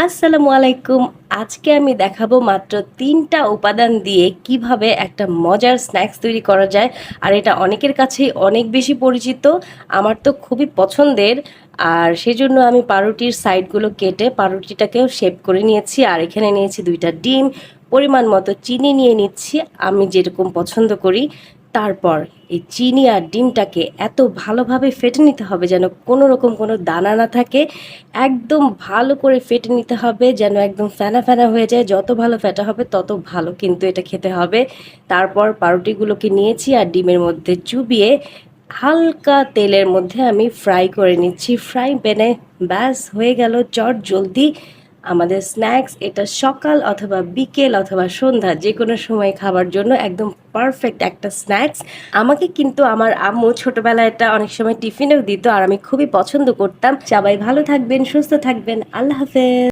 আসসালামু আলাইকুম। আজকে আমি দেখাবো মাত্র ৩ টা উপাদান দিয়ে কিভাবে একটা মজার স্ন্যাক্স তৈরি করা যায়। আর এটা অনেকের কাছেই অনেক বেশি পরিচিত। আমার তো খুবই পছন্দের। আর সেজন্য আমি পাউরুটির সাইডগুলো কেটে পাউরুটিটাকেও শেপ করে নিয়েছি। আর এখানে নিয়েছি ২ টা ডিম, পরিমাণ মতো চিনি নিয়ে নিচ্ছি আমি যেরকম পছন্দ করি। তারপর এই চিনি আর ডিমটাকে এত ভালোভাবে ফেটে নিতে হবে যেন কোনো রকম কোনো দানা না থাকে। একদম ভালো করে ফেটে নিতে হবে যেন একদম ফেনা ফেনা হয়ে যায়। যত ভালো ফেটা হবে তত ভালো কিন্তু এটা খেতে হবে। তারপর পাউরুটিগুলোকে নিয়েছি আর ডিমের মধ্যে চুবিয়ে হালকা তেলের মধ্যে আমি ফ্রাই করে নিচ্ছি ফ্রাই প্যানে। ব্যাস হয়ে গেল চটজলদি আমাদের স্ন্যাক্স। এটা সকাল অথবা বিকেল অথবা সন্ধ্যা যে কোনো সময় খাবার জন্য একদম পারফেক্ট একটা স্ন্যাক্স। আমাকে কিন্তু আমার আম্মু ছোটবেলায় এটা অনেক সময় টিফিনেও দিত আর আমি খুবই পছন্দ করতাম। সবাই ভালো থাকবেন, সুস্থ থাকবেন। আল্লাহ হাফেজ।